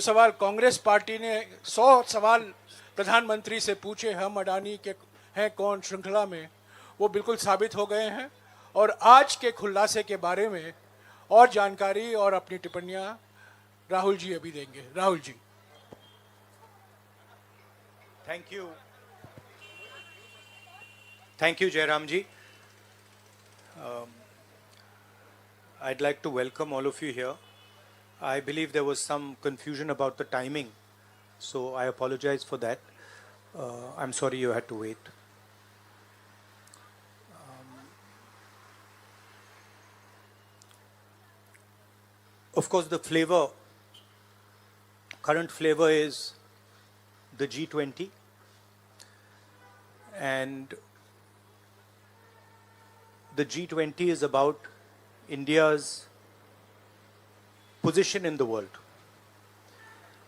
सवाल कांग्रेस पार्टी ने 100 सवाल प्रधानमंत्री से पूछे हम अडानी के हैं कौन श्रृंखला में, वो बिल्कुल साबित हो गए हैं। और आज के खुलासे के बारे में और जानकारी और अपनी टिप्पणियां राहुल जी अभी देंगे। Rahul ji. Thank you, Jairam ji. I'd like to welcome all of you here. I believe there was some confusion about the timing, so I apologize for that. I'm sorry you had to wait. Of course, the current flavor is the G20, and the G20 is about India's position in the world.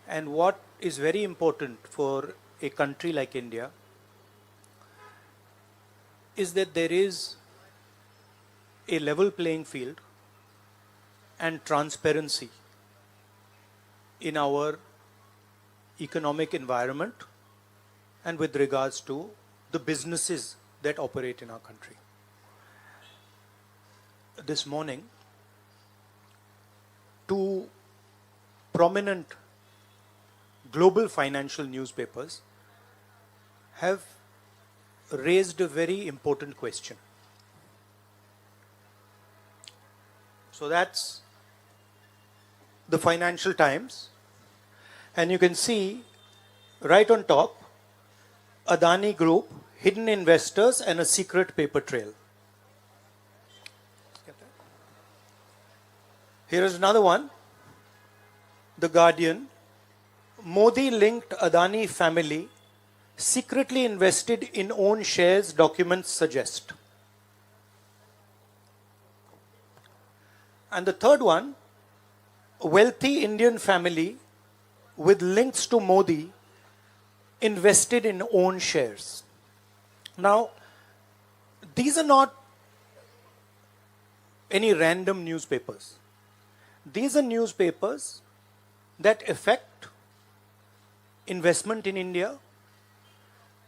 And what is very important for a country like India is that there is a level playing field and transparency in our economic environment and with regards to the businesses that operate in our country. This morning, two prominent global financial newspapers have raised a very important question. So that's the Financial Times, and you can see right on top, Adani Group, hidden investors and a secret paper trail. Here is another one, The Guardian. Modi linked Adani family, secretly invested in own shares, documents suggest. And the third one, a wealthy Indian family with links to Modi invested in own shares. Now, these are not any random newspapers. These are newspapers that affect investment in India.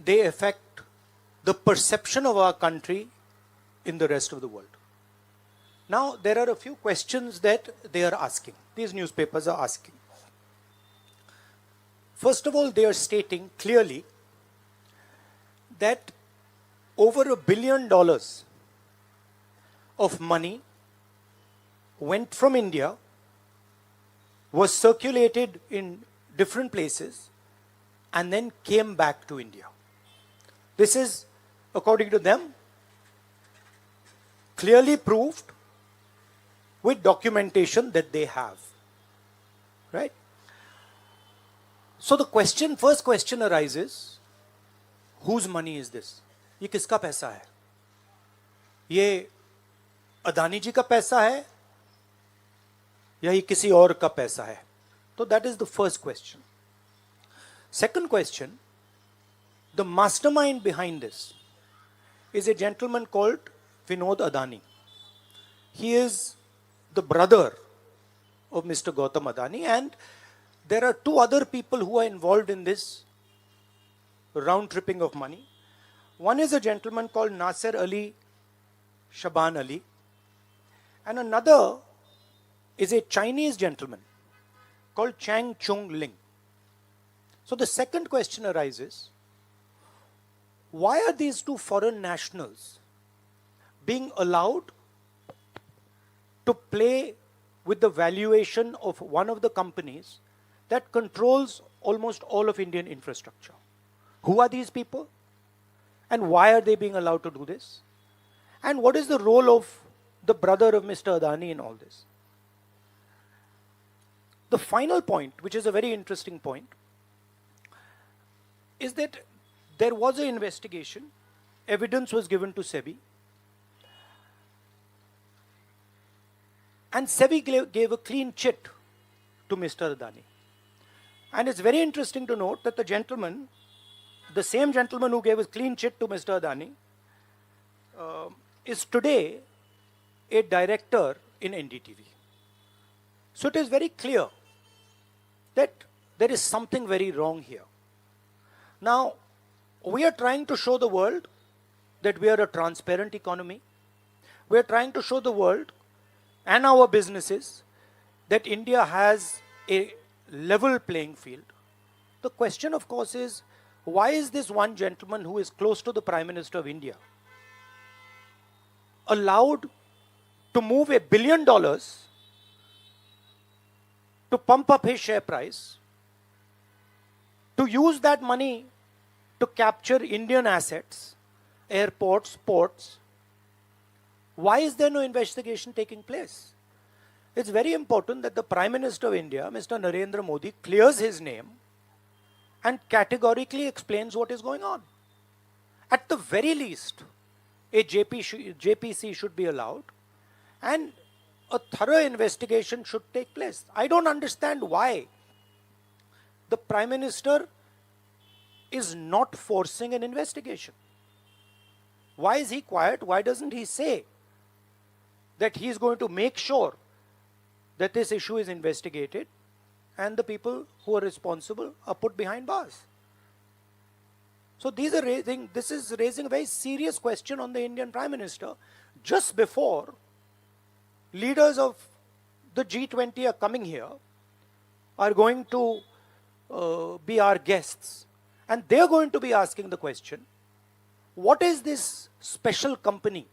They affect the perception of our country in the rest of the world. Now, there are a few questions that they are asking. These newspapers are asking. First of all, they are stating clearly that over $1 billion of money went from India, was circulated in different places, and then came back to India. This is, according to them, clearly proved with documentation that they have. Right? So the first question arises, whose money is this? ये किसका पैसा है? ये अदानी जी का पैसा है या ये किसी और का पैसा है? So that is the first question. Second question, the mastermind behind this is a gentleman called Vinod Adani. He is the brother of Mr. Gautam Adani, and there are two other people who are involved in this round tripping of money. One is a gentleman called Nasser Ali Shaban Ali, and another is a Chinese gentleman called Chang Chung Ling. So the second question arises, why are these two foreign nationals being allowed to play with the valuation of one of the companies that controls almost all of Indian infrastructure? Who are these people? And why are they being allowed to do this? And what is the role of the brother of Mr. Adani in all this? The final point, which is a very interesting point, is that there was an investigation, evidence was given to SEBI, and SEBI gave a clean chit to Mr. Adani. And it's very interesting to note that the same gentleman who gave a clean chit to Mr. Adani, is today a director in NDTV. So it is very clear that there is something very wrong here. Now, we are trying to show the world that we are a transparent economy. We are trying to show the world and our businesses that India has a level playing field. The question, of course, is why is this one gentleman who is close to the Prime Minister of India allowed to move $1 billion to pump up his share price, to use that money to capture Indian assets, airports, ports? Why is there no investigation taking place? It's very important that the Prime Minister of India, Mr. Narendra Modi, clears his name and categorically explains what is going on. At the very least, a JPC should be allowed and a thorough investigation should take place. I don't understand why the Prime Minister is not forcing an investigation. Why is he quiet? Why doesn't he say that he is going to make sure that this issue is investigated and the people who are responsible are put behind bars? So this is raising a very serious question on the Indian Prime Minister just before leaders of the G20 are coming here, are going to be our guests, and they're going to be asking the question, what is this special company?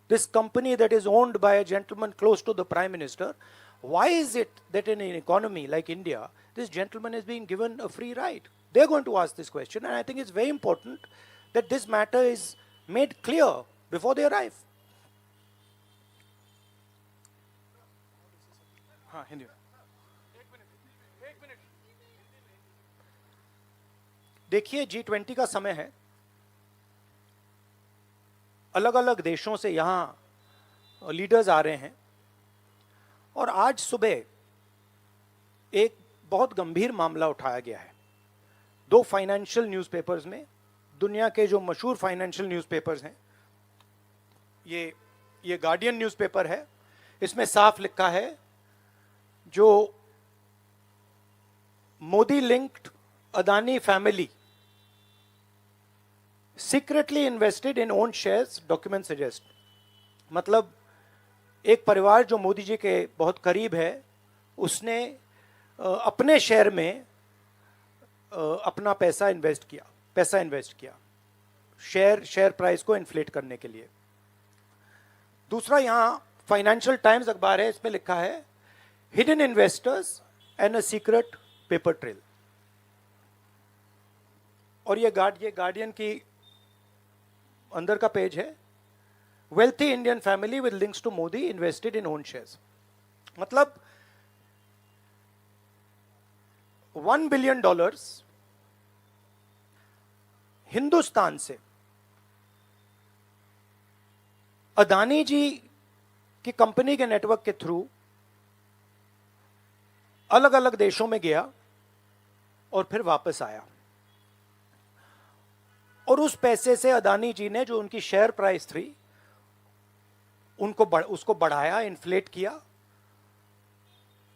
This company that is owned by a gentleman close to the Prime Minister, why is it that in an economy like India, this gentleman is being given a free ride? They're going to ask this question, and I think it's very important that this matter is made clear before they arrive. हाँ, हिंदी में। देखिए, G20 का समय है, अलग अलग देशों से यहां लीडर्स आ रहे हैं, और आज सुबह एक बहुत गंभीर मामला उठाया गया है। 2 फाइनेंशियल न्यूज़पेपर्स में, दुनिया के जो मशहूर फाइनेंशियल न्यूज़पेपर्स हैं, ये गार्डियन न्यूज़पेपर है, इसमें साफ लिखा है जो Modi linked Adani family secretly invested in own shares, document suggest. मतलब एक परिवार जो मोदी जी के बहुत करीब है, उसने अपने शेयर में अपना पैसा इन्वेस्ट किया शेयर प्राइस को इन्फ्लेट करने के लिए। दूसरा, यहां फाइनेंशियल टाइम्स अखबार है, इसमें लिखा है hidden investors and a secret paper trail. और ये गार्डियन की अंदर का पेज है, wealthy Indian family with links to Modi invested in own shares. मतलब $1 बिलियन हिंदुस्तान से अदानी जी की कंपनी के नेटवर्क के थ्रू अलग अलग देशों में गया और फिर वापस आया, और उस पैसे से अदानी जी ने जो उनकी शेयर प्राइस थी उसको बढ़ाया, इन्फ्लेट किया,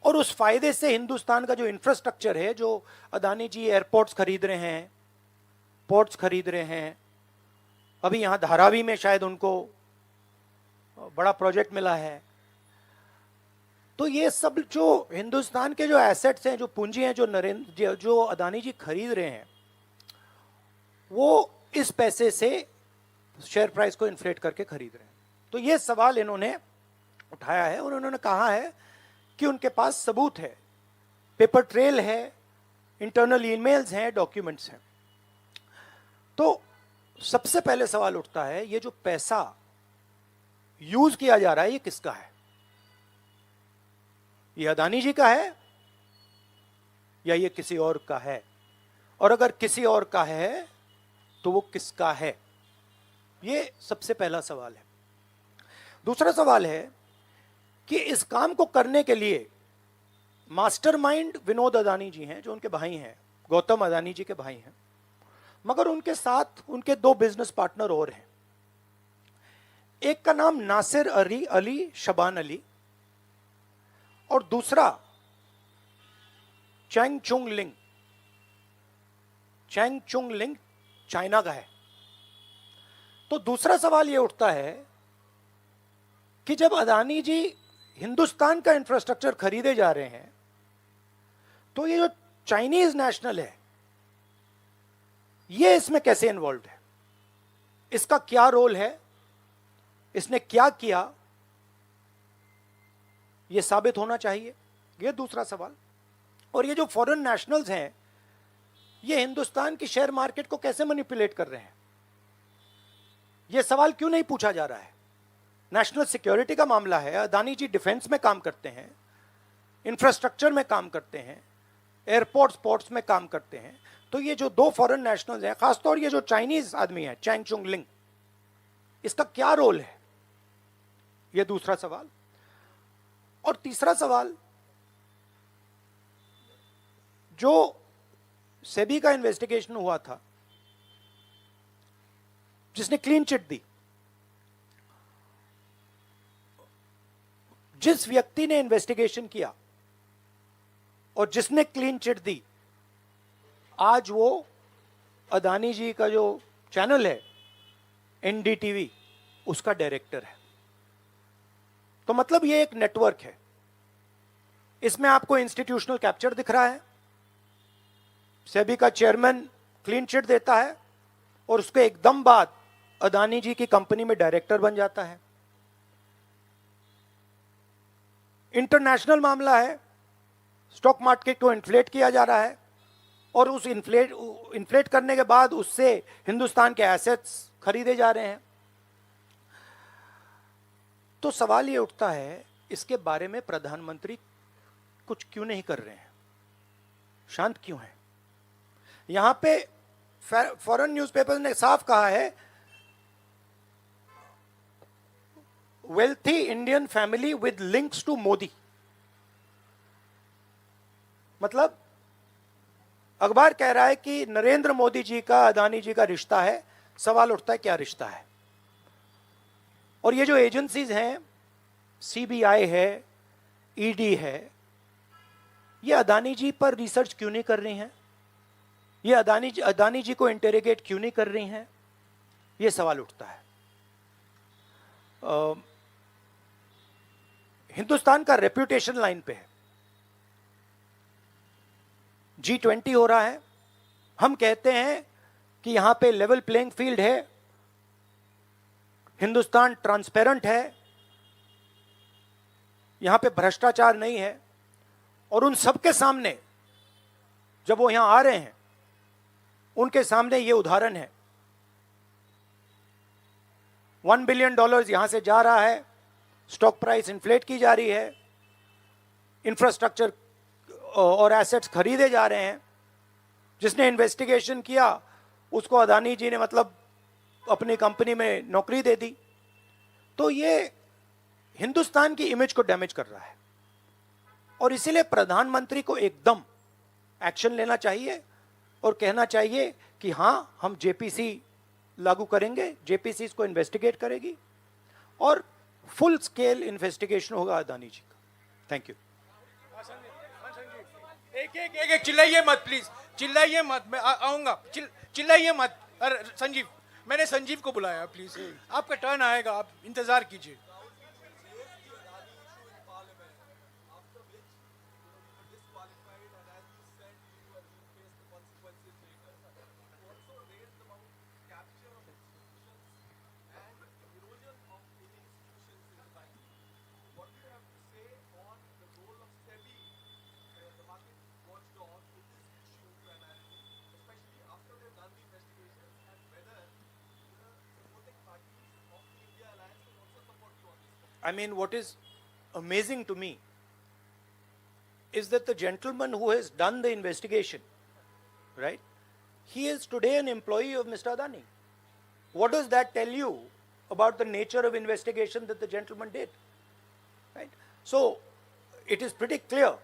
और उस फायदे से हिंदुस्तान का जो इंफ्रास्ट्रक्चर है, जो अदानी जी एयरपोर्ट्स खरीद रहे हैं, पोर्ट्स खरीद रहे हैं, अभी यहां धारावी में शायद उनको बड़ा प्रोजेक्ट मिला है, तो ये सब जो हिंदुस्तान के जो एसेट्स हैं, जो पूंजी हैं, जो अदानी जी खरीद रहे हैं, वो इस पैसे से शेयर प्राइस को इन्फ्लेट करके खरीद रहे हैं। तो ये सवाल इन्होंने उठाया है, और उन्होंने कहा है कि उनके पास सबूत है, पेपर ट्रेल है, इंटरनल ईमेल्स हैं, डॉक्यूमेंट्स हैं। तो सबसे पहले सवाल उठता है, ये जो पैसा यूज किया जा रहा है, ये किसका है? ये अदानी जी का है या ये किसी और का है? और अगर किसी और का है तो वो किसका है? ये सबसे पहला सवाल है। दूसरा सवाल है कि इस काम को करने के लिए मास्टरमाइंड विनोद अदानी जी हैं, जो उनके भाई हैं, गौतम अदानी जी के भाई हैं, मगर उनके साथ उनके 2 बिजनेस पार्टनर और हैं। एक का नाम नासिर अली शबान अली, और दूसरा चैंग चुंग लिंग, चैंग चुंग लिंग चाइना का है। तो दूसरा सवाल यह उठता है कि जब अदानी जी हिंदुस्तान का इंफ्रास्ट्रक्चर खरीदे जा रहे हैं, तो ये जो चाइनीज नेशनल है, ये इसमें कैसे इन्वॉल्व है? इसका क्या रोल है? इसने क्या किया? यह साबित होना चाहिए। यह दूसरा सवाल। और ये जो फॉरेन नेशनल्स हैं, ये हिंदुस्तान की शेयर मार्केट को कैसे मैनिपुलेट कर रहे हैं? यह सवाल क्यों नहीं पूछा जा रहा है? नेशनल सिक्योरिटी का मामला है। अदानी जी डिफेंस में काम करते हैं, इंफ्रास्ट्रक्चर में काम करते हैं, एयरपोर्ट स्पोर्ट्स में काम करते हैं। तो ये जो दो फॉरेन नेशनल्स हैं, खासतौर ये जो चाइनीज आदमी है चैंग चुंग लिंग, इसका क्या रोल है? यह दूसरा सवाल। और तीसरा सवाल, जो सेबी का इन्वेस्टिगेशन हुआ था, जिसने क्लीन चिट दी, जिस व्यक्ति ने इन्वेस्टिगेशन किया और जिसने क्लीन चिट दी, आज वो अदानी जी का जो चैनल है एनडीटीवी, उसका डायरेक्टर है। तो मतलब ये एक नेटवर्क है। इसमें आपको इंस्टीट्यूशनल कैप्चर दिख रहा है। सेबी का चेयरमैन क्लीन चिट देता है और उसके एकदम बाद अदानी जी की कंपनी में डायरेक्टर बन जाता है। इंटरनेशनल मामला है, स्टॉक मार्केट को इन्फ्लेट किया जा रहा है और उस इन्फ्लेट करने के बाद उससे हिंदुस्तान के एसेट्स खरीदे जा रहे हैं। तो सवाल ये उठता है, इसके बारे में प्रधानमंत्री कुछ क्यों नहीं कर रहे हैं? शांत क्यों है? यहां पे फॉरेन न्यूज़पेपर्स ने साफ कहा है, wealthy Indian family with links to Modi. मतलब अखबार कह रहा है कि नरेंद्र मोदी जी का अदानी जी का रिश्ता है। सवाल उठता है, क्या रिश्ता है? और ये जो एजेंसीज हैं, सीबीआई है, ईडी है, ये अदानी जी पर रिसर्च क्यों नहीं कर रही हैं? ये अदानी जी को इंटेरोगेट क्यों नहीं कर रही हैं? ये सवाल उठता है। हिंदुस्तान का रेप्यूटेशन लाइन पे है। G20 हो रहा है, हम कहते हैं कि यहां पे लेवल प्लेइंग फील्ड है, हिंदुस्तान ट्रांसपेरेंट है, यहां पे भ्रष्टाचार नहीं है। और उन सबके सामने जब वो यहां आ रहे हैं, उनके सामने ये उदाहरण है। $1 बिलियन यहां से जा रहा है, स्टॉक प्राइस इन्फ्लेट की जा रही है, इंफ्रास्ट्रक्चर और एसेट्स खरीदे जा रहे हैं। जिसने इन्वेस्टिगेशन किया उसको अदानी जी ने मतलब अपनी कंपनी में नौकरी दे दी। तो ये हिंदुस्तान की इमेज को डैमेज कर रहा है और इसीलिए प्रधानमंत्री को एकदम एक्शन लेना चाहिए और कहना चाहिए कि हां, हम जेपीसी लागू करेंगे, जेपीसी इसको इन्वेस्टिगेट करेगी और फुल स्केल इन्वेस्टिगेशन होगा अदानी जी का। Thank you. एक चिल्लाइए मत प्लीज, चिल्लाइए मत, मैं आऊंगा। चिल्लाइए मत। अरे संजीव, मैंने संजीव को बुलाया, प्लीज आपका टर्न आएगा, आप इंतजार कीजिए। I mean, what is amazing to me is that the gentleman who has done the investigation, right, he is today an employee of Mr. Adani. What does that tell you about the nature of investigation that the gentleman did? Right? So, it is pretty clear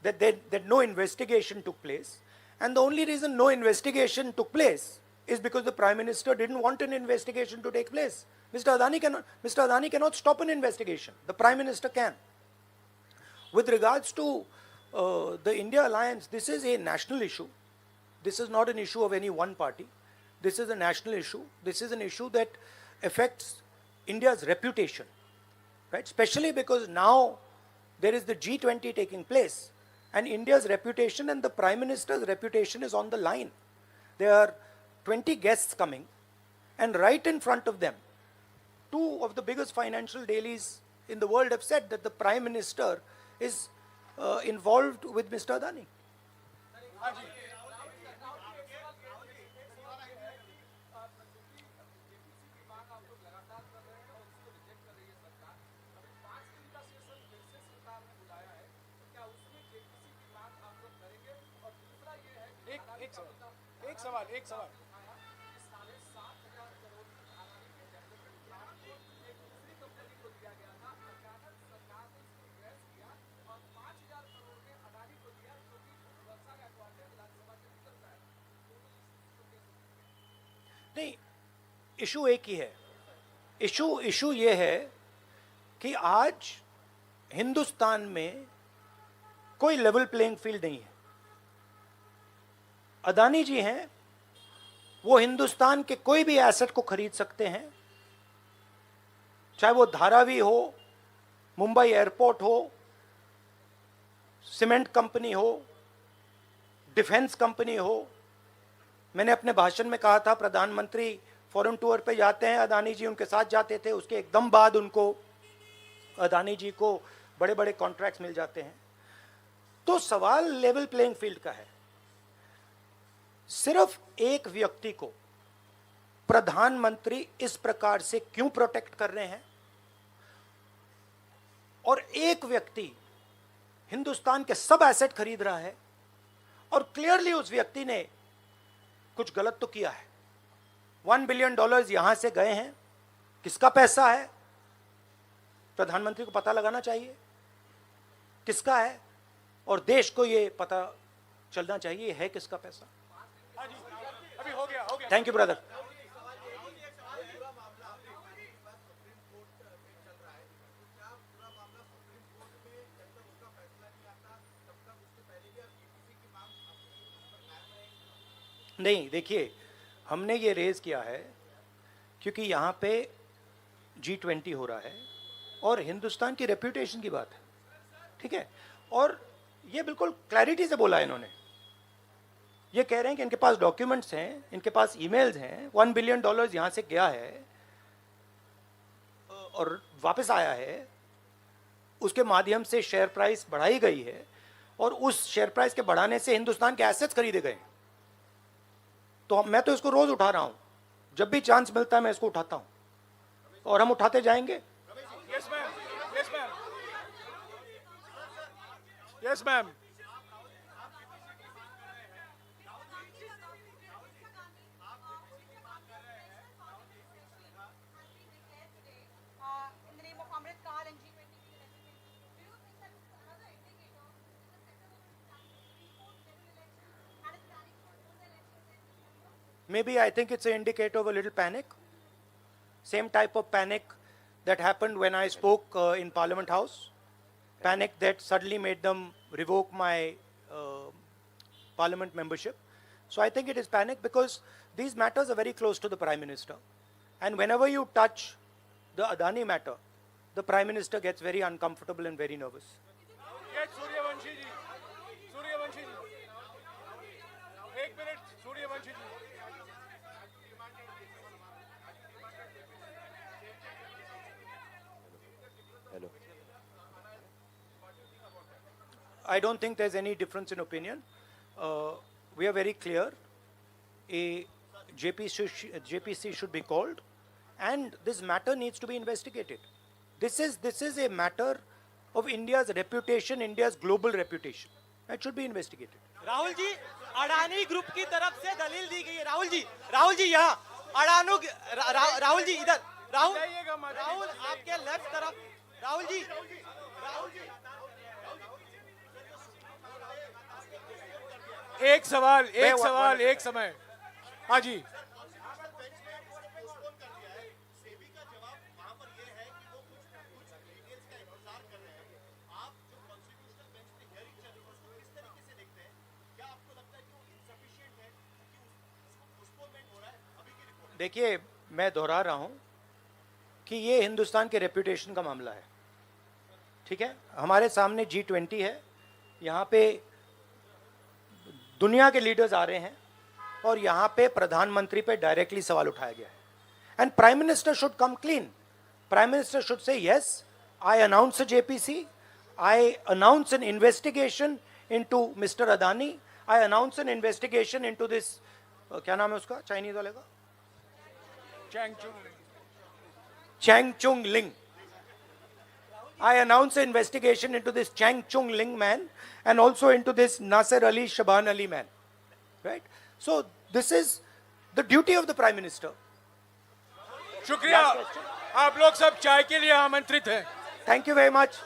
that no investigation took place, and the only reason no investigation took place is because the Prime Minister didn't want an investigation to take place. Mr. Adani cannot stop an investigation. The Prime Minister can. With regards to the India alliance, this is a national issue. This is not an issue of any one party. This is a national issue. This is an issue that affects India's reputation, right? Especially because now there is the G20 taking place, and India's reputation and the Prime Minister's reputation is on the line. There are 20 guests coming, and right in front of them, two of the biggest financial dailies in the world have said that the Prime Minister is involved with Mr. Adani. एक सवाल नहीं, issue एक ही है. Issue ये है कि आज हिंदुस्तान में कोई लेवल प्लेइंग फील्ड नहीं है. अदानी जी हैं, वो हिंदुस्तान के कोई भी एसेट को खरीद सकते हैं, चाहे वो धारावी हो, मुंबई एयरपोर्ट हो, सीमेंट कंपनी हो, डिफेंस कंपनी हो. मैंने अपने भाषण में कहा था प्रधानमंत्री फॉरेन टूर पे जाते हैं, अदानी जी उनके साथ जाते थे, उसके एकदम बाद उनको अदानी जी को बड़े बड़े कॉन्ट्रैक्ट्स मिल जाते हैं. तो सवाल लेवल प्लेइंग फील्ड का है. सिर्फ एक व्यक्ति को प्रधानमंत्री इस प्रकार से क्यों प्रोटेक्ट कर रहे हैं, और एक व्यक्ति हिंदुस्तान के सब एसेट खरीद रहा है, और क्लियरली उस व्यक्ति ने कुछ गलत तो किया है. $1 बिलियन यहां से गए हैं, किसका पैसा है? प्रधानमंत्री को पता लगाना चाहिए किसका है, और देश को यह पता चलना चाहिए है किसका पैसा. अभी हो गया. Thank you brother. नहीं, देखिए, हमने ये रेज किया है क्योंकि यहाँ पे G20 हो रहा है और हिंदुस्तान की रेप्यूटेशन की बात है, ठीक है. और ये बिल्कुल क्लैरिटी से बोला है इन्होंने. ये कह रहे हैं कि इनके पास डॉक्यूमेंट्स हैं, इनके पास ईमेल्स हैं. $1 बिलियन यहाँ से गया है और वापस आया है, उसके माध्यम से शेयर प्राइस बढ़ाई गई है, और उस शेयर प्राइस के बढ़ाने से हिंदुस्तान के एसेट्स खरीदे गए. तो मैं तो इसको रोज उठा रहा हूं, जब भी चांस मिलता है मैं इसको उठाता हूं, और हम उठाते जाएंगे. Yes ma'am. Yes ma'am. Yes ma'am. Maybe I think it's an indicator of a little panic. Same type of panic that happened when I spoke in Parliament House. Panic that suddenly made them revoke my Parliament membership. So I think it is panic because these matters are very close to the Prime Minister. And whenever you touch the Adani matter, the Prime Minister gets very uncomfortable and very nervous. Yes, Suryavanshi ji. Suryavanshi ji. 1 minute, Suryavanshi ji. Hello. I don't think there's any difference in opinion. We are very clear. A JPC should be called, and this matter needs to be investigated. This is a matter of India's reputation, India's global reputation. That should be investigated. Rahul ji, Adani group की तरफ से दलील दी गई है. राहुल जी यहाँ राहुल जी इधर. राहुल आपके left तरफ. राहुल जी. एक सवाल एक समय. हाँ जी. देखिए, मैं दोहरा रहा हूं कि ये हिंदुस्तान के रेपुटेशन का मामला है, ठीक है। हमारे सामने G20 है, यहाँ पे दुनिया के लीडर्स आ रहे हैं और यहाँ पे प्रधानमंत्री पे डायरेक्टली सवाल उठाया गया है। And prime minister should come clean. Prime minister should say yes, I announce a JPC, I announce an investigation into Mr. Adani. I announce an investigation into this, क्या नाम है उसका चाइनीज वाले का, चैंग चुंग लिंग. I announce an investigation into this Chang Chung Ling man and also into this Nasser Ali Shaban Ali man. Right? So this is the duty of the Prime Minister. शुक्रिया, आप लोग सब चाय के लिए आमंत्रित हैं. Thank you very much.